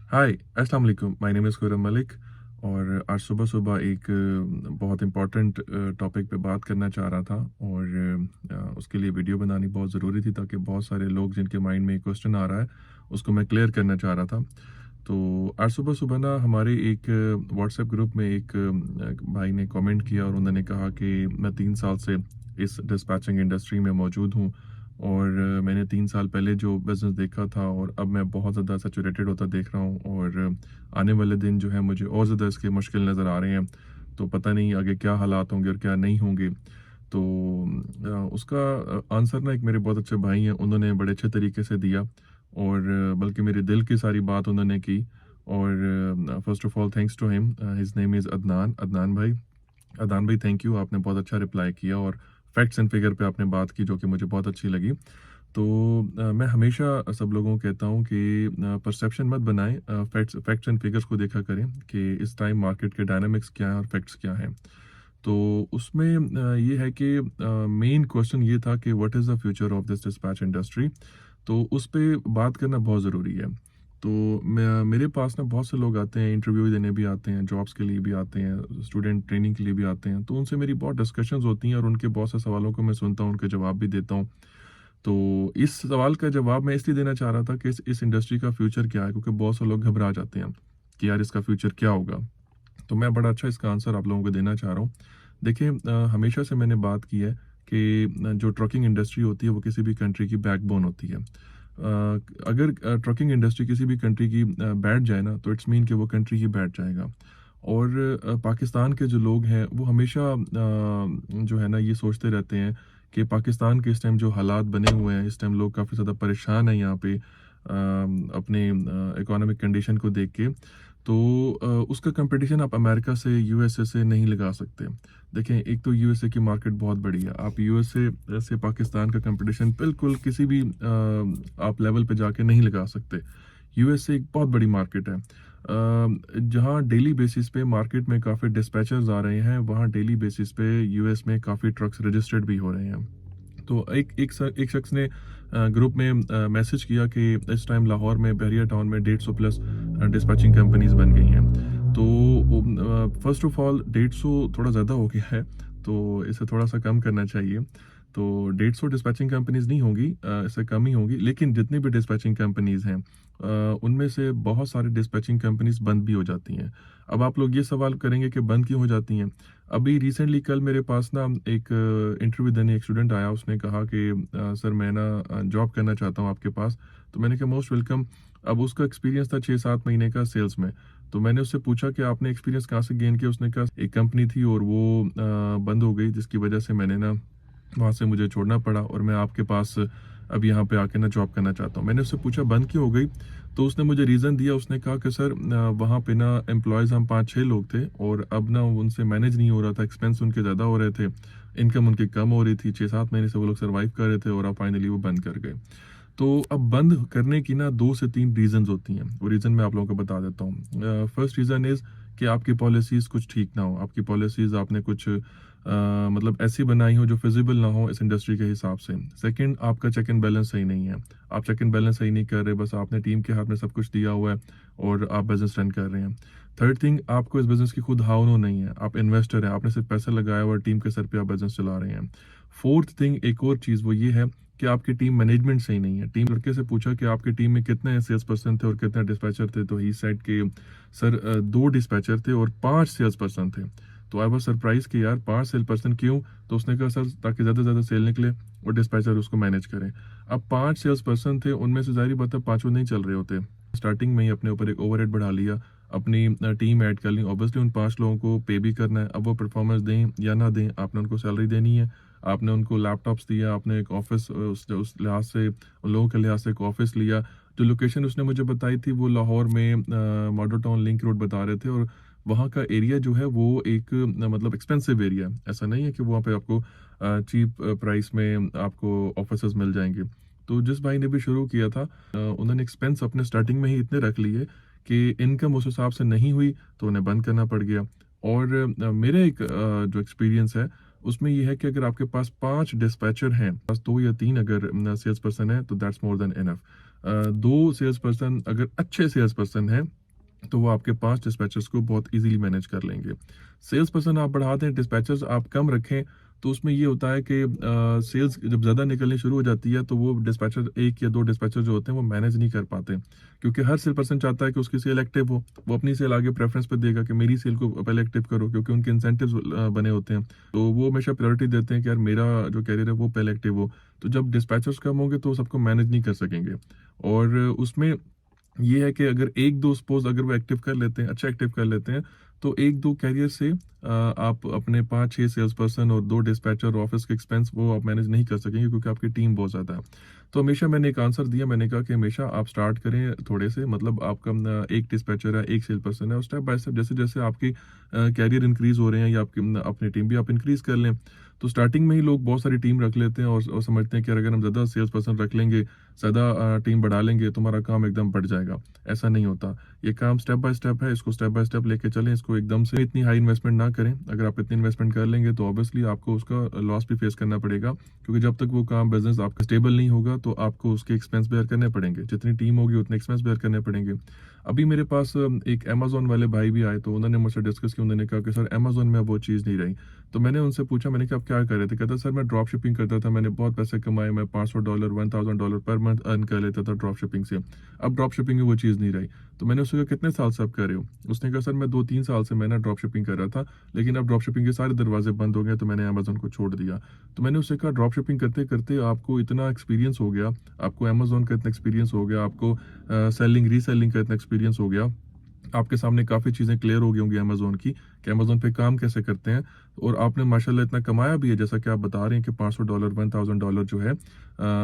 हाय अस्सलाम वालेकुम, my name is Khurram Malik. और आज सुबह सुबह एक बहुत इम्पोर्टेंट टॉपिक पे बात करना चाह रहा था। और उसके लिए वीडियो बनानी बहुत ज़रूरी थी ताकि बहुत सारे लोग जिनके माइंड में क्वेश्चन आ रहा है उसको मैं क्लियर करना चाह रहा था। तो आज सुबह सुबह ना हमारे एक व्हाट्सएप ग्रुप में एक भाई ने कमेंट किया और उन्होंने कहा कि मैं 3 साल से इस डिस्पैचिंग इंडस्ट्री में मौजूद हूँ। और मैंने 3 साल पहले जो बिज़नेस देखा था और अब मैं बहुत ज़्यादा सैचुरेटेड होता देख रहा हूँ। और आने वाले दिन जो है मुझे और ज़्यादा इसके मुश्किल नज़र आ रहे हैं। तो पता नहीं आगे क्या हालात होंगे और क्या नहीं होंगे। तो उसका आंसर ना एक मेरे बहुत अच्छे भाई हैं, उन्होंने बड़े अच्छे तरीके से दिया। और बल्कि मेरे दिल की सारी बात उन्होंने की। और first of all thanks to him, his name is Adnan Adnan भाई। अदनान भाई, थैंक यू, आपने बहुत अच्छा रिप्लाई किया और फैक्ट्स एंड फिगर पे आपने बात की जो कि मुझे बहुत अच्छी लगी। तो मैं हमेशा सब लोगों को कहता हूँ कि परसेप्शन मत बनाएं, फैक्ट्स एंड फिगर्स को देखा करें कि इस टाइम मार्केट के डायनामिक्स क्या हैं और फैक्ट्स क्या हैं। तो उसमें ये है कि मेन क्वेश्चन ये था कि what is the future of this dispatch industry. तो उस पे बात करना बहुत ज़रूरी है। तो मेरे पास ना बहुत से लोग आते हैं, इंटरव्यू देने भी आते हैं, जॉब्स के लिए भी आते हैं, स्टूडेंट ट्रेनिंग के लिए भी आते हैं। तो उनसे मेरी बहुत डिस्कशंस होती हैं और उनके बहुत से सवालों को मैं सुनता हूँ, उनके जवाब भी देता हूँ। तो इस सवाल का जवाब मैं इसलिए देना चाह रहा था कि इस इंडस्ट्री का फ्यूचर क्या है, क्योंकि बहुत से लोग घबरा जाते हैं कि यार इसका फ्यूचर क्या होगा। तो मैं बड़ा अच्छा इसका आंसर आप लोगों को देना चाह रहा हूँ। देखिए, हमेशा से मैंने बात की है कि जो ट्रकिंग इंडस्ट्री होती है वो किसी भी कंट्री की बैकबोन होती है। अगर ट्रकिंग इंडस्ट्री किसी भी कंट्री की बैठ जाए ना, तो इट्स मीन कि वो कंट्री ही बैठ जाएगा। और पाकिस्तान के जो लोग हैं वो हमेशा जो है ना ये सोचते रहते हैं कि पाकिस्तान के इस टाइम जो हालात बने हुए हैं, इस टाइम लोग काफ़ी ज़्यादा परेशान हैं यहाँ पे अपने इकोनॉमिक कंडीशन को देख के। तो उसका कंपटीशन आप अमेरिका से, यूएसए से नहीं लगा सकते। देखें, एक तो यूएसए की मार्केट बहुत बड़ी है। आप यूएसए से पाकिस्तान का कंपटीशन बिल्कुल किसी भी आप लेवल पे जाके नहीं लगा सकते। यूएसए एक बहुत बड़ी मार्केट है। जहाँ डेली बेसिस पे मार्केट में काफ़ी डिस्पैचर्स आ रहे हैं, वहाँ डेली बेसिस पे यूएस में काफ़ी ट्रक्स रजिस्टर्ड भी हो रहे हैं। तो एक शख्स ने ग्रुप में मैसेज किया कि इस टाइम लाहौर में, बहरिया टाउन में 150 प्लस डिस्पैचिंग कंपनीज बन गई हैं। तो फर्स्ट ऑफ ऑल 150 थोड़ा ज़्यादा हो गया है, तो इसे थोड़ा सा कम करना चाहिए। तो 150 डिस्पैचिंग कंपनीज नहीं होंगी, इससे कम ही होंगी। लेकिन जितनी भी डिस्पैचिंग कंपनीज हैं उनमें से बहुत सारी डिस्पैचिंग कंपनीज बंद भी हो जाती हैं। अब आप लोग ये सवाल करेंगे कि बंद क्यों हो जाती हैं। अभी रिसेंटली कल मेरे पास ना एक इंटरव्यू देने एक स्टूडेंट आया, उसने कहा कि सर मैं ना जॉब करना चाहता हूँ आपके पास। तो मैंने कहा मोस्ट वेलकम। अब उसका एक्सपीरियंस था 6-7 महीने का सेल्स में। तो मैंने उससे पूछा कि आपने एक्सपीरियंस कहाँ से गेन किया। उसने कहा एक कंपनी थी और वो बंद हो गई, जिसकी वजह से मैंने ना वहाँ से मुझे छोड़ना पड़ा और मैं आपके पास अब यहाँ पे आके ना जॉब करना चाहता हूँ। मैंने उससे पूछा बंद क्यों हो गई। तो उसने मुझे रीज़न दिया। उसने कहा कि सर वहाँ पे ना एम्प्लॉयज़ हम 5-6 लोग थे और अब ना उनसे मैनेज नहीं हो रहा था, एक्सपेंस उनके ज़्यादा हो रहे थे, इनकम उनकी कम हो रही थी। 6-7 महीने से वो लोग सर्वाइव कर रहे थे और अब फाइनली वो बंद कर गए। तो अब बंद करने की ना 2 से 3 रीज़न्स होती हैं। वो रीज़न मैं आप लोगों को बता देता हूँ। फर्स्ट रीज़न इज़ कि आपकी पॉलिसीज़ कुछ ठीक ना हो। आपकी पॉलिसीज़ आपने कुछ मतलब ऐसी बनाई हो जो फिज़िबल ना हो इस इंडस्ट्री के हिसाब से। सेकंड, आपका चेक एंड बैलेंस सही नहीं है। आप चेक एंड बैलेंस सही नहीं कर रहे, बस आपने टीम के हाथ में सब कुछ दिया हुआ है और आप बिज़नेस रन कर रहे हैं। थर्ड थिंग, आपको इस बिज़नेस की खुद हाव नहीं है। आप इन्वेस्टर हैं, आपने सिर्फ पैसा लगाया हुआ है और टीम के सर पे आप बिज़नेस चला रहे हैं। फोर्थ थिंग, एक और चीज़ वो ये है कि आपकी टीम मैनेजमेंट सही नहीं है। टीम लड़के से पूछा कि आपकी टीम में कितने सेल्स पर्सन थे और कितने डिस्पैचर थे। तो ही सेड के सर 2 डिस्पैचर थे और 5 सेल्स पर्सन थे। तो आई वाज सरप्राइज कि यार 5 सेल पर्सन क्यों। तो उसने कहा सर ताकि ज़्यादा से ज़्यादा सेल निकले और डिस्पैचर उसको मैनेज करें। अब 5 सेल्स पर्सन थे, उनमें से ज़ाहिर बात है पाँचों नहीं चल रहे होते। स्टार्टिंग में ही अपने ऊपर एक ओवरहेड बढ़ा लिया, अपनी टीम ऐड कर ली। ऑब्वियसली उन 5 लोगों को पे भी करना है। अब वो परफॉर्मेंस दें या ना दें, आपने उनको सैलरी देनी है। आपने उनको लैपटॉप्स दिया, आपने एक ऑफिस उस लिहाज से, उन लोगों के लिहाज से एक ऑफिस लिया। जो लोकेशन उसने मुझे बताई थी वो लाहौर में मॉडल टाउन लिंक रोड बता रहे थे। और वहाँ का एरिया जो है वो एक मतलब एक्सपेंसिव एरिया है। ऐसा नहीं है कि वहाँ पे आपको चीप प्राइस में आपको ऑफिसेज मिल जाएंगे। तो जिस भाई ने भी शुरू किया था उन्होंने एक्सपेंस अपने स्टार्टिंग में ही इतने रख लिए कि इनकम उस हिसाब से नहीं हुई, तो उन्हें बंद करना पड़ गया। और मेरा एक जो एक्सपीरियंस है उसमें ये है कि अगर आपके पास 5 डिस्पैचर हैं, बस 2 या 3 अगर सेल्स पर्सन है तो that's more than enough. 2 sales person अगर अच्छे सेल्स पर्सन हैं, तो वो आपके 5 डिस्पैचर्स को बहुत ईज़िली मैनेज कर लेंगे। सेल्स पर्सन आप बढ़ा दें, डिस्पैचर्स आप कम रखें, तो उसमें ये होता है कि सेल्स जब ज़्यादा निकलनी शुरू हो जाती है, तो वो डिस्पैचर 1 या 2 डिस्पैचर जो होते हैं, वो मैनेज नहीं कर पाते। क्योंकि हर सेल पर्सन चाहता है कि उसकी सेल एक्टिव हो, वो अपनी सेल आगे प्रेफ़रेंस पे देगा कि मेरी सेल को पहले एक्टिव करो, क्योंकि उनके इंसेंटिव्स बने होते हैं। तो वो हमेशा प्रायोरिटी देते हैं कि यार मेरा जो कैरियर है, वो पहले एक्टिव हो। तो जब डिस्पैचर्स कम होंगे, तो सबको मैनेज नहीं कर सकेंगे और उसमें ये है कि अगर 1-2 सपोज़ अगर वो एक्टिव कर लेते हैं, अच्छा एक्टिव कर लेते हैं, तो 1-2 कैरियर से आप अपने 5-6 सेल्स पर्सन और 2 डिस्पैचर ऑफ़िस के एक्सपेंस वो आप मैनेज नहीं कर सकेंगे क्योंकि आपकी टीम बहुत ज़्यादा है। तो हमेशा मैंने एक आंसर दिया, मैंने कहा कि हमेशा आप स्टार्ट करें थोड़े से, मतलब आपका 1 डिस्पैचर है, 1 सेल पर्सन है और स्टेप बाय स्टेप जैसे-जैसे आपकी कैरियर इंक्रीज़ हो रहे हैं या आपकी अपनी टीम भी आप इंक्रीज़ कर लें। तो स्टार्टिंग में ही लोग बहुत सारी टीम रख लेते हैं और समझते हैं कि अगर हम ज़्यादा सेल्स पर्सन रख लेंगे, ज़्यादा टीम बढ़ा लेंगे, तो हमारा काम एकदम बढ़ जाएगा। ऐसा नहीं होता। ये काम स्टेप बाय स्टेप है, इसको स्टेप बाय स्टेप लेके चलें, इसको एकदम से इतनी हाई इन्वेस्टमेंट ना करें। अगर आप इतनी इन्वेस्टमेंट कर लेंगे, तो ऑब्वियसली आपको उसका लॉस भी फेस करना पड़ेगा, क्योंकि जब तक वो काम बिज़नेस आपका स्टेबल नहीं होगा, तो आपको उसके एक्सपेंस बेयर करने पड़ेंगे। जितनी टीम होगी, उतने एक्सपेंस बेयर करने पड़ेंगे। अभी मेरे पास एक अमेज़न वाले भाई भी आए, तो उन्होंने मुझसे डिस्कस किया, उन्होंने कहा कि सर अमेज़न में अब वो चीज़ नहीं रही। तो मैंने उनसे पूछा, मैंने कहा आप क्या कर रहे थे? कहता सर मैं ड्रॉप शिपिंग करता था, मैंने बहुत पैसे कमाए, मैं $500 $1000 पर मंथ अर्न कर लेता था ड्रॉप शिपिंग से। अब ड्रॉप शिपिंग में वो चीज़ नहीं रही। तो मैंने उससे कहा कितने साल से आप कर रहे हो? उसने कहा सर मैं 2-3 साल से मैं ना ड्रॉप शिपिंग कर रहा था, लेकिन अब ड्रॉप शिपिंग के सारे दरवाजे बंद हो गए, तो मैंने अमेज़न को छोड़ दिया। तो मैंने उससे कहा ड्रॉप शिपिंग करते-करते आपको इतना एक्सपीरियंस हो गया, आपको अमेज़न का इतना एक्सपीरियंस हो गया, आपको सेलिंग रीसेलिंग का इतना एक्सपीरियंस हो गया, आपके सामने काफ़ी चीज़ें क्लियर हो गई होंगी अमेज़न की, कि अमेज़न पे काम कैसे करते हैं और आपने माशाल्लाह इतना कमाया भी है, जैसा कि आप बता रहे हैं कि $500 $1000 जो है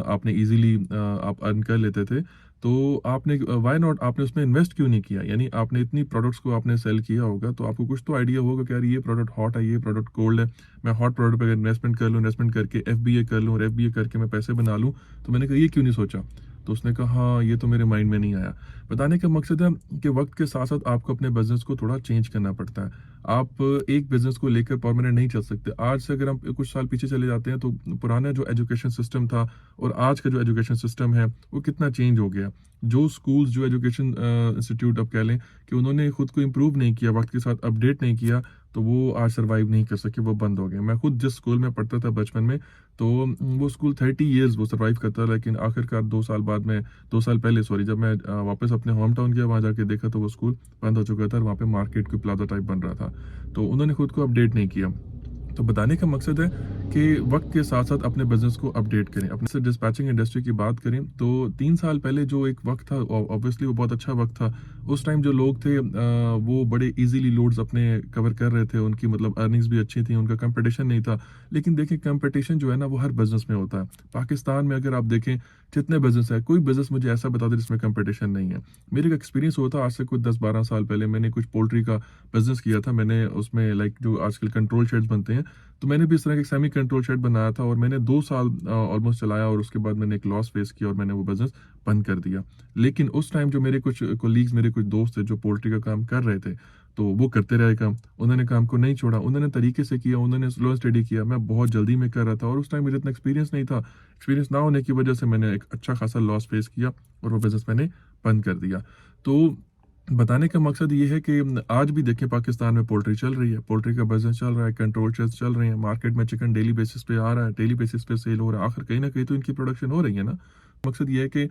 आपने ईज़िली आप अर्न कर लेते थे। तो आपने व्हाई नॉट आपने उसमें इन्वेस्ट क्यों नहीं किया? यानी आपने इतनी प्रोडक्ट्स को आपने सेल किया होगा, तो आपको कुछ तो आइडिया होगा कि यार ये प्रोडक्ट हॉट है, ये प्रोडक्ट कोल्ड है। मैं हॉट प्रोडक्ट पे अगर इन्वेस्टमेंट कर लूँ, इन्वेस्टमेंट करके एफबीए कर लूँ और एफबीए करके मैं पैसे बना लूँ, तो मैंने कहा ये क्यों नहीं सोचा? तो उसने कहा हाँ, ये तो मेरे माइंड में नहीं आया। बताने का मकसद है कि वक़्त के साथ-साथ आपको अपने बिज़नेस को थोड़ा चेंज करना पड़ता है। आप एक बिज़नेस को लेकर परमानेंट नहीं चल सकते। आज से अगर हम कुछ साल पीछे चले जाते हैं, तो पुराना जो एजुकेशन सिस्टम था और आज का जो एजुकेशन सिस्टम है, वो कितना चेंज हो गया। जो स्कूल्स, जो एजुकेशन इंस्टीट्यूट आप कह लें कि उन्होंने खुद को इम्प्रूव नहीं किया, वक़्त के साथ अपडेट नहीं किया, तो वो आज सर्वाइव नहीं कर सके, वो बंद हो गए। मैं खुद जिस स्कूल में पढ़ता था बचपन में, तो वो स्कूल 30 इयर्स वो सर्वाइव करता, लेकिन आखिरकार 2 साल बाद में 2 साल पहले सॉरी, जब मैं वापस अपने होम टाउन गया, वहाँ जाके देखा तो वो स्कूल बंद हो चुका था और वहाँ पे मार्केट कोई प्लाज़ा टाइप बन रहा था। तो उन्होंने खुद को अपडेट नहीं किया। तो बताने का मकसद है कि वक़्त के साथ-साथ अपने बिज़नेस को अपडेट करें। अपने से डिस्पैचिंग इंडस्ट्री की बात करें, तो 3 साल पहले जो एक वक़्त था, ऑब्वियसली वो बहुत अच्छा वक़्त था। उस टाइम जो लोग थे वो बड़े ईज़िली लोड्स अपने कवर कर रहे थे, उनकी मतलब अर्निंग्स भी अच्छी थी, उनका कॉम्पिटिशन नहीं था। लेकिन देखिए कॉम्पिटिशन जो है ना, वो हर बिज़नेस में होता है। पाकिस्तान में अगर आप देखें, जितने बिज़नेस हैं, कोई बिज़नेस मुझे ऐसा बता दें जिसमें कॉम्पिटिशन नहीं है। मेरे एक एक्सपीरियंस हुआ था आज से कुछ 10-12 साल पहले, मैंने कुछ पोल्ट्री का बिज़नेस किया था। मैंने उसमें लाइक जो आजकल कंट्रोल शेड्स बनते हैं, तो मैंने भी इस तरह का एक सेमी कंट्रोल शेड बनाया था और मैंने 2 साल ऑलमोस्ट चलाया और उसके बाद मैंने एक लॉस फेस किया और मैंने वो बिज़नेस बंद कर दिया। लेकिन उस टाइम जो मेरे कुछ कोलीग्स, मेरे कुछ दोस्त थे जो पोल्ट्री का काम कर रहे थे, तो वो करते रहे काम। उन्होंने काम को नहीं छोड़ा, उन्होंने तरीके से किया, उन्होंने स्लो एंड स्टेडी किया। मैं बहुत जल्दी में कर रहा था और उस टाइम मुझे इतना एक्सपीरियंस नहीं था। एक्सपीरियंस ना होने की वजह से मैंने एक अच्छा खासा लॉस फेस किया और वो बिज़नेस मैंने बंद कर दिया। तो बताने का मकसद ये है कि आज भी देखें पाकिस्तान में पोल्ट्री चल रही है, पोल्ट्री का बिज़नेस चल रहा है, कंट्रोल शेड्स चल रहे हैं, मार्केट में चिकन डेली बेसिस पे आ रहा है, डेली बेसिस पे सेल हो रहा है। आखिर कहीं न कहीं तो इनकी प्रोडक्शन हो रही है ना। मकसद ये है कि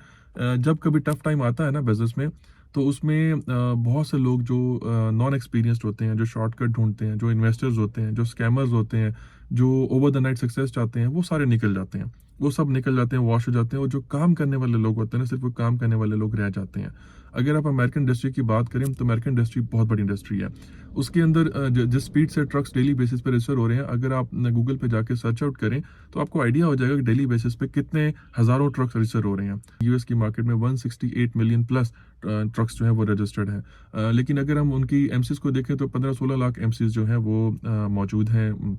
जब कभी टफ टाइम आता है ना बिज़नेस में, तो उसमें बहुत से लोग जो नॉन एक्सपीरियंस्ड होते हैं, जो शॉर्टकट ढूँढते हैं, जो इन्वेस्टर्स होते हैं, जो स्कैमर्स होते हैं, जो ओवर द नाइट सक्सेस चाहते हैं, वो सारे निकल जाते हैं। वो सब निकल जाते हैं, वॉश हो जाते हैं और जो काम करने वाले लोग होते हैं ना, सिर्फ़ वो काम करने वाले लोग रह जाते हैं। अगर आप अमेरिकन इंडस्ट्री की बात करें, तो अमेरिकन इंडस्ट्री बहुत बड़ी इंडस्ट्री है। उसके अंदर जिस स्पीड से ट्रक्स डेली बेसिस पे रजिस्टर हो रहे हैं, अगर आप गूगल पे जाके सर्च आउट करें, तो आपको आइडिया हो जाएगा कि डेली बेसिस पे कितने हज़ारों ट्रक्स रजिस्टर हो रहे हैं। यूएस की मार्केट में 168 मिलियन प्लस ट्रक्स जो हैं वो रजिस्टर्ड हैं। लेकिन अगर हम उनकी एमसीज़ को देखें, तो 15-16 लाख एमसीज़ जो हैं वो मौजूद हैं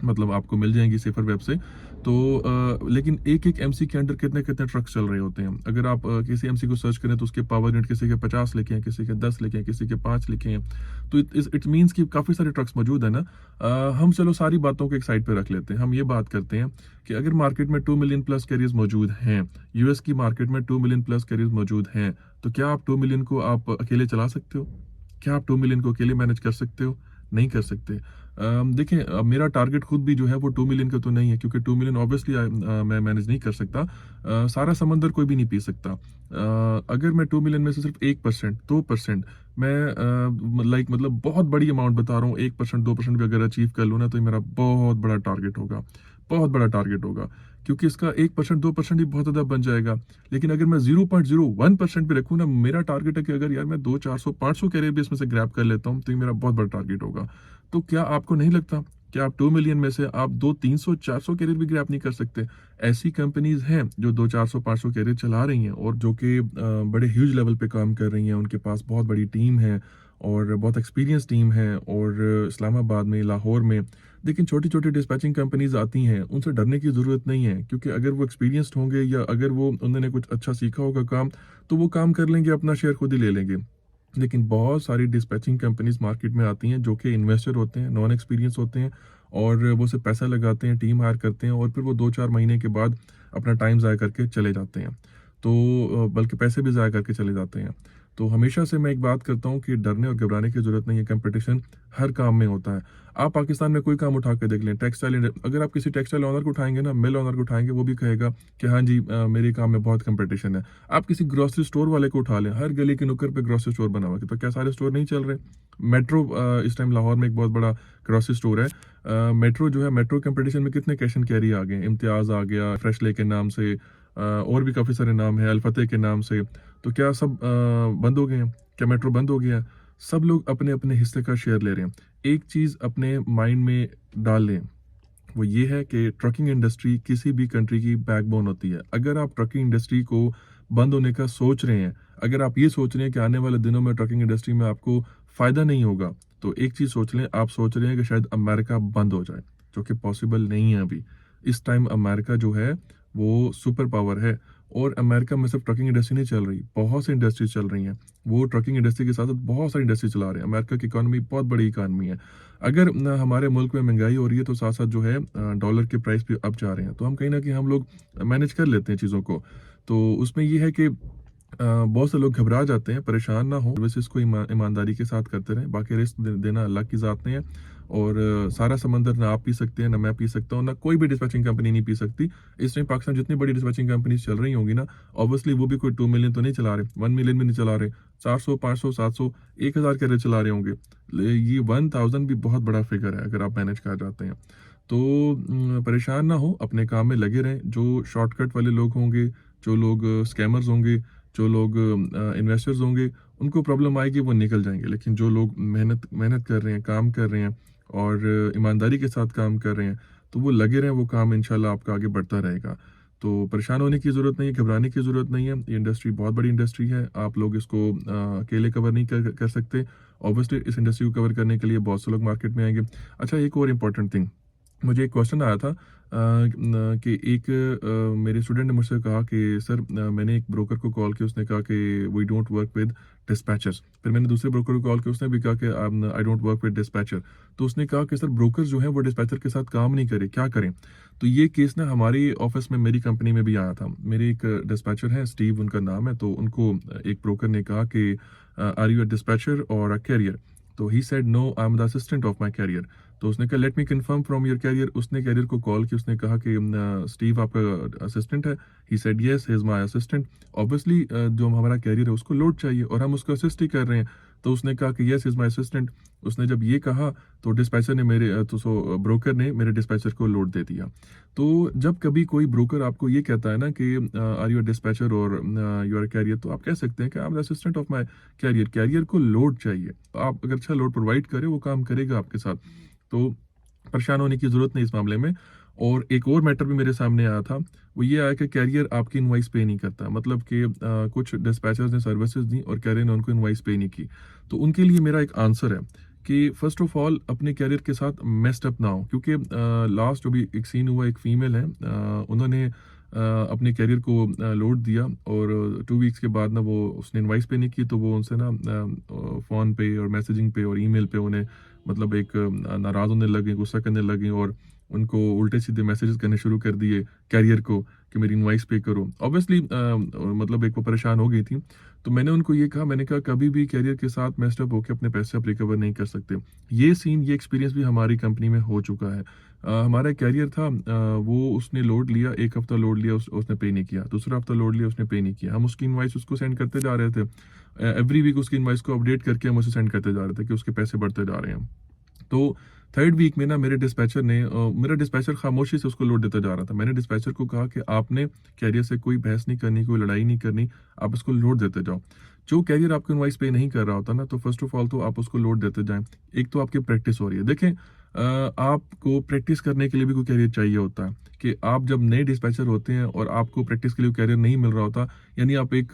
मतलब आपको मिल जाएंगी सेफर वेब से। तो लेकिन एक एक एमसी के अंडर कितने कितने ट्रक्स चल रहे होते हैं। अगर आप किसी एमसी को सर्च करें तो उसके पावर यूनिट किसी के 50 लिखे हैं, किसी के 10 लिखे हैं, किसी के 5 लिखे हैं। तो इट मीन्स कि काफ़ी सारे ट्रक्स मौजूद है ना। हम चलो सारी बातों को एक साइड पे रख लेते हैं। हम ये बात करते हैं कि अगर मार्केट में 2 मिलियन प्लस कैरियर्स मौजूद हैं, यूएस की मार्केट में 2 मिलियन प्लस कैरियर्स मौजूद हैं, तो क्या आप 2 मिलियन को आप अकेले चला सकते हो? क्या आप 2 मिलियन को अकेले मैनेज कर सकते हो? नहीं कर सकते। देखें, मेरा टारगेट खुद भी जो है वो 2 मिलियन का तो नहीं है, क्योंकि 2 मिलियन ऑब्वियसली मैं मैनेज नहीं कर सकता। सारा समंदर कोई भी नहीं पी सकता। अगर मैं 2 मिलियन में से सिर्फ 1%, 2%, मैं लाइक मतलब बहुत बड़ी अमाउंट बता रहा हूँ, 1%, 2% भी अगर अचीव कर लूँ ना, तो ये मेरा बहुत बड़ा टारगेट होगा, बहुत बड़ा टारगेट होगा। क्योंकि इसका 1%, 2% भी बहुत ज़्यादा बन जाएगा। लेकिन अगर मैं 0.01% भी रखूँ ना, मेरा टारगेट है कि अगर यार मैं 200, 400, 500 कैरियर भी इसमें से ग्रैब कर लेता हूँ, तो ये मेरा बहुत बड़ा टारगेट होगा। तो क्या आपको नहीं लगता कि आप 2 मिलियन में से आप 200, 300, 400 कैरियर भी ग्रैब नहीं कर सकते? ऐसी कंपनीज हैं जो 200, 400, 500 कैरियर चला रही हैं, और जो कि बड़े ह्यूज लेवल पे काम कर रही हैं। उनके पास बहुत बड़ी टीम है और बहुत एक्सपीरियंस टीम है, और इस्लामाबाद में, लाहौर में। लेकिन छोटी छोटी डिस्पैचिंग कंपनीज आती हैं, उनसे डरने की ज़रूरत नहीं है, क्योंकि अगर वो एक्सपीरियंस्ड होंगे या अगर वो उन्होंने कुछ अच्छा सीखा होगा काम, तो वो काम कर लेंगे, अपना शेयर खुद ही ले लेंगे। लेकिन बहुत सारी डिस्पैचिंग कंपनीज मार्केट में आती हैं जो कि इन्वेस्टर होते हैं, नॉन एक्सपीरियंस होते हैं, और वो सिर्फ पैसा लगाते हैं, टीम हायर करते हैं, और फिर वो 2-4 महीने के बाद अपना टाइम ज़ाया करके चले जाते हैं। तो बल्कि पैसे भी ज़ाया करके चले जाते हैं। तो हमेशा से मैं एक बात करता हूँ कि डरने और घबराने की ज़रूरत नहीं है। कंपटीशन हर काम में होता है। आप पाकिस्तान में कोई काम उठा के देख लें, अगर आप किसी टेक्सटाइल ओनर को उठाएंगे ना, मिल ओनर को उठाएंगे, वो भी कहेगा कि हाँ जी, मेरे काम में बहुत कंपटीशन है। आप किसी ग्रोसरी स्टोर वाले को उठा लें, हर गली के नुक्कड़ पे ग्रोसरी स्टोर बना हुआ है, तो क्या सारे स्टोर नहीं चल रहे? मेट्रो, इस टाइम लाहौर में एक बहुत बड़ा ग्रोसरी स्टोर है। मेट्रो जो है, मेट्रो कंपटीशन में कितने कैश एंड कैरी आ गए, इम्तियाज आ गया, फ्रेश ले के नाम से, और भी काफ़ी सारे नाम है, अल-फतेह के नाम से। तो क्या सब बंद हो गए हैं? क्या मेट्रो बंद हो गया है? सब लोग अपने अपने हिस्से का शेयर ले रहे हैं। एक चीज़ अपने माइंड में डाल लें, वो ये है कि ट्रकिंग इंडस्ट्री किसी भी कंट्री की बैकबोन होती है। अगर आप ट्रकिंग इंडस्ट्री को बंद होने का सोच रहे हैं, अगर आप ये सोच रहे हैं कि आने वाले दिनों में ट्रकिंग इंडस्ट्री में आपको फ़ायदा नहीं होगा, तो एक चीज़ सोच लें, आप सोच रहे हैं कि शायद अमेरिका बंद हो जाए, जो कि पॉसिबल नहीं है अभी। इस टाइम अमेरिका जो है, वो सुपर पावर है, और अमेरिका में सिर्फ ट्रकिंग इंडस्ट्री नहीं चल रही, बहुत सी इंडस्ट्री चल रही हैं। वो ट्रकिंग इंडस्ट्री के साथ-साथ बहुत सारी इंडस्ट्री चला रहे हैं। अमेरिका की इकॉनमी बहुत बड़ी इकॉनमी है। अगर हमारे मुल्क में महंगाई हो रही है, तो साथ-साथ जो है डॉलर के प्राइस भी अप जा रहे हैं। तो हम कहीं न कहीं हम लोग मैनेज कर लेते हैं चीज़ों को। तो उसमें ये है कि बहुत से लोग घबरा जाते हैं, परेशान ना हो, सर्विसेज़ को ईमानदारी के साथ करते रहें। बाकी रिस्क देना अल्लाह की ज़ात में है, और सारा समंदर ना आप पी सकते हैं, ना मैं पी सकता हूँ, ना कोई भी डिस्पैचिंग कंपनी नहीं पी सकती। इस टाइम पाकिस्तान जितनी बड़ी डिस्पैचिंग कंपनीज़ चल रही होंगी ना, ऑब्वियसली वो भी कोई 2 मिलियन तो नहीं चला रहे, 1 मिलियन भी नहीं चला रहे, 400, 500, 700, 1000 कैरियर चला रहे होंगे। ये 1000 भी बहुत बड़ा फिगर है अगर आप मैनेज कर जाते हैं। तो परेशान ना हो, अपने काम में लगे रहें। जो शॉर्टकट वाले लोग होंगे, जो लोग स्कैमर्स होंगे, जो लोग इन्वेस्टर्स होंगे, उनको प्रॉब्लम आएगी, वो निकल जाएँगे। लेकिन जो लोग मेहनत मेहनत कर रहे हैं, काम कर रहे हैं, और ईमानदारी के साथ काम कर रहे हैं, तो वो लगे रहें, वो काम इंशाल्लाह आपका आगे बढ़ता रहेगा। तो परेशान होने की ज़रूरत नहीं है, घबराने की ज़रूरत नहीं है। ये इंडस्ट्री बहुत बड़ी इंडस्ट्री है, आप लोग इसको अकेले कवर नहीं कर सकते। ऑब्वियसली इस इंडस्ट्री को कवर करने के लिए बहुत से लोग मार्केट में आएँगे। अच्छा, एक और इम्पोर्टेंट थिंग, मुझे एक क्वेश्चन आया था कि एक मेरे स्टूडेंट ने मुझसे कहा कि सर, मैंने एक ब्रोकर को कॉल किया, उसने कहा कि we don't work with dispatchers. फिर मैंने दूसरे ब्रोकर को कॉल किया, उसने भी कहा कि I don't work with dispatcher. तो उसने कहा कि सर, ब्रोकर जो है वो डिस्पैचर के साथ काम नहीं करे, क्या करें? तो ये केस ना हमारी ऑफिस में, मेरी कंपनी में भी आया था। मेरे एक डिस्पैचर हैं, स्टीव उनका नाम है। तो उनको एक ब्रोकर ने कहा कि आर यू अ डिस्पैचर और अ कैरियर? तो he said no, I am the assistant of my carrier. तो उसने कहा let me confirm from your carrier. उसने कैरियर को कॉल किया, उसने कहा कि स्टीव आपका असिस्टेंट है? He said yes, he is my assistant. Obviously जो हमारा कैरियर है उसको लोड चाहिए, और हम उसको असिस्ट ही कर रहे हैं। तो उसने कहा कि यस, इज माय असिस्टेंट। उसने जब ये कहा, तो डिस्पैचर ने ब्रोकर ने मेरे डिस्पैचर को लोड दे दिया। तो जब कभी कोई ब्रोकर आपको ये कहता है ना कि आर यू डिस्पैचर और यू आर कैरियर, तो आप कह सकते हैं कि I am the assistant of my carrier. Carrier को लोड चाहिए, आप अगर अच्छा लोड प्रोवाइड करें, वो काम करेगा आपके साथ। तो परेशान होने की ज़रूरत नहीं इस मामले में। और एक और मैटर भी मेरे सामने आया था, वो ये आया कि कैरियर आपकी इनवॉइस पे नहीं करता। मतलब कि कुछ डिस्पैचर्स ने सर्विसेज दी और कैरियर ने उनको इनवॉइस पे नहीं की। तो उनके लिए मेरा एक आंसर है कि फ़र्स्ट ऑफ़ ऑल अपने करियर के साथ मेस्ड अप ना हो, क्योंकि लास्ट जो भी एक सीन हुआ, एक फ़ीमेल है, उन्होंने अपने करियर को लोड दिया और 2 वीक्स के बाद ना वो उसने इनवॉइस पे नहीं की, तो वो उनसे ना फ़ोन पे और मैसेजिंग पे और ईमेल पे उन्हें मतलब एक नाराज़ होने लगे, गुस्सा करने लगी और उनको उल्टे-सीधे मैसेजेस करने शुरू कर दिए कैरियर को कि मेरी इनवॉइस पे करो। ऑब्वियसली मतलब एक वो परेशान हो गई थी। तो मैंने उनको ये कहा, मैंने कहा कभी भी करियर के साथ मेस्ड अप होके अपने पैसे आप रिकवर नहीं कर सकते। ये सीन, ये एक्सपीरियंस भी हमारी कंपनी में हो चुका है। हमारा एक कैरियर था, वो उसने लोड लिया, 1 हफ्ता लोड लिया, उसने पे नहीं किया, दूसरा हफ्ता लोड लिया, उसने पे नहीं किया। हम उसकी इनवॉइस उसको सेंड करते जा रहे थे। एवरी वीक उसकी इनवॉइस को अपडेट करके हम उसे सेंड करते जा रहे थे कि उसके पैसे बढ़ते जा रहे हैं। तो थर्ड वीक में ना मेरा डिस्पैचर खामोशी से उसको लोड देता जा रहा था। मैंने डिस्पैचर को कहा कि आपने कैरियर से कोई बहस नहीं करनी, कोई लड़ाई नहीं करनी, आप इसको लोड देते जाओ। जो कैरियर आपको इनवॉइस पे नहीं कर रहा होता ना, तो फर्स्ट ऑफ ऑल तो आप उसको लोड देते जाएँ। एक तो आपकी प्रैक्टिस हो रही है। देखें, आपको प्रैक्टिस करने के लिए भी कोई कैरियर चाहिए होता है कि आप जब नए डिस्पैचर होते हैं और आपको प्रैक्टिस के लिए कैरियर नहीं मिल रहा होता, यानी आप एक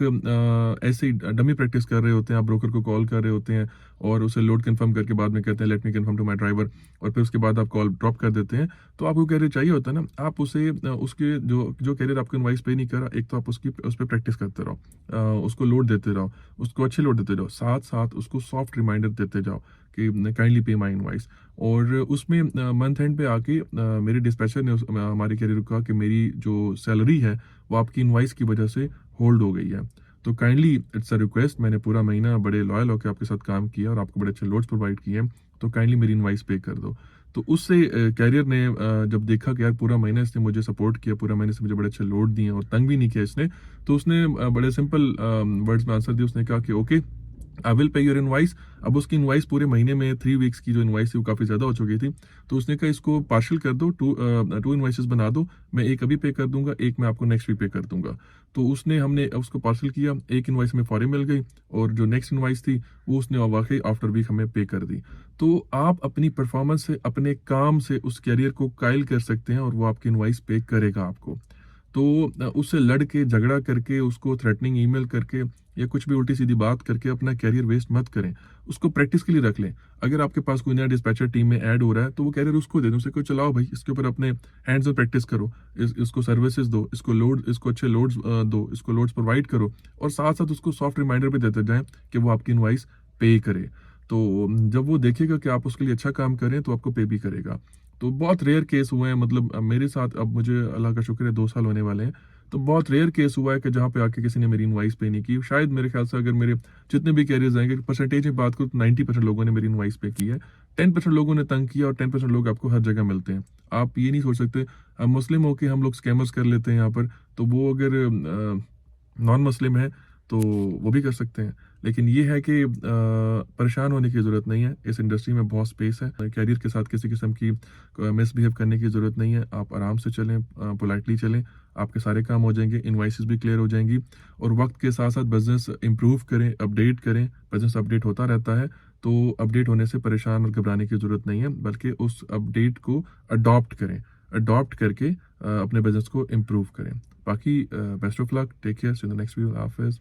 ऐसे ही डमी प्रैक्टिस कर रहे होते हैं, आप ब्रोकर को कॉल कर रहे होते हैं और उसे लोड कंफर्म करके बाद में कहते हैं let me confirm to my driver, और फिर उसके बाद आप कॉल ड्रॉप कर देते हैं। तो आपको कैरियर चाहिए होता है ना, आप उसे उसके जो जो कैरियर आपको इनवॉइस पे नहीं कर रहा, एक तो आप उस पे प्रैक्टिस करते रहो, उसको लोड देते रहो, उसको अच्छे लोड देते जाओ, साथ-साथ उसको सॉफ्ट रिमाइंडर देते जाओ कि काइंडली पे माय इनवॉइस। और उसमें मंथ एंड पे आके मेरे डिस्पैचर ने हमारे कैरियर को कहा कि मेरी जो सैलरी है वो आपकी इनवॉइस की वजह से होल्ड हो गई है। तो काइंडली इट्स अ रिक्वेस्ट, मैंने पूरा महीना बड़े लॉयल होकर आपके साथ काम किया और आपको बड़े अच्छे लोड्स प्रोवाइड किए हैं, तो काइंडली मेरी इनवॉइस पे कर दो। तो उससे कैरियर ने जब देखा कि यार पूरा महीना इसने मुझे सपोर्ट किया, पूरा महीने से मुझे बड़े अच्छे लोड दिए और तंग भी नहीं किया इसने, तो उसने बड़े सिंपल वर्ड्स में आंसर दिया। उसने कहा कि okay, I will pay your invoice. अब उसकी इनवॉइस पूरे महीने में 3 वीक्स की जो इनवॉइस थी वो काफ़ी ज़्यादा हो चुकी थी। तो उसने कहा इसको पार्शियल कर दो, 2 इनवॉइसेस बना दो, मैं एक अभी पे कर दूँगा, एक मैं आपको नेक्स्ट वीक पे कर दूँगा। तो हमने उसको पार्शियल किया, एक इनवॉइस हमें फौरी मिल गई और जो नेक्स्ट इनवॉइस थी वो उसने वाक़ई आफ्टर वीक हमें पे कर दी। तो आप अपनी परफॉर्मेंस से, अपने काम से उस कैरियर को कायल कर सकते हैं और वो आपकी इनवॉइस पे करेगा आपको। तो उससे लड़ के, झगड़ा करके, उसको थ्रेटनिंग ईमेल करके या कुछ भी उल्टी-सीधी बात करके अपना करियर वेस्ट मत करें। उसको प्रैक्टिस के लिए रख लें। अगर आपके पास कोई नया डिस्पैचर टीम में ऐड हो रहा है, तो वो करियर उसको दे दें। उसे कहो चलाओ भाई, इसके ऊपर अपने हैंड्स ऑन प्रैक्टिस करो। इसको सर्विसेज़ दो, इसको अच्छे लोड्स दो, इसको लोड्स प्रोवाइड करो और साथ-साथ उसको सॉफ्ट रिमाइंडर भी देते जाएँ कि वो आपकी इनवॉइस पे करे। तो जब वो देखेगा कि आप उसके लिए अच्छा काम कर रहे हैं, तो आपको पे भी करेगा। तो बहुत रेयर केस हुए हैं, मतलब मेरे साथ अब मुझे अल्लाह का शुक्र है 2 साल होने वाले हैं। तो बहुत रेयर केस हुआ है कि जहाँ पे आके किसी ने मेरी इनवॉइस पे नहीं की। शायद मेरे ख्याल से अगर मेरे जितने भी कैरियर्स आएँगे, परसेंटेज में बात करूँ तो 90% लोगों ने मेरी इनवॉइस पे की है। 10% लोगों ने तंग किया और 10% लोग आपको हर जगह मिलते हैं। आप ये नहीं सोच सकते मुस्लिम होके हम लोग स्कैमर्स कर लेते हैं यहाँ पर, तो वो अगर नॉन मुस्लिम है तो वो भी कर सकते हैं। लेकिन ये है कि परेशान होने की ज़रूरत नहीं है। इस इंडस्ट्री में बहुत स्पेस है। कैरियर के साथ किसी किस्म की मिसबिहेव करने की ज़रूरत नहीं है। आप आराम से चलें, पोलाइटली चलें, आपके सारे काम हो जाएँगे, इनवॉइसेज़ भी क्लियर हो जाएँगी और वक़्त के साथ-साथ बिज़नेस इम्प्रूव करें, अपडेट करें। बिज़नेस अपडेट होता रहता है, तो अपडेट होने से परेशान और घबराने की ज़रूरत नहीं है, बल्कि उस अपडेट को अडॉप्ट करें। अडॉप्ट करके अपने बिज़नेस को इम्प्रूव करें। बाकी best of luck, take care, see you in the next video, अल्लाह हाफ़िज़।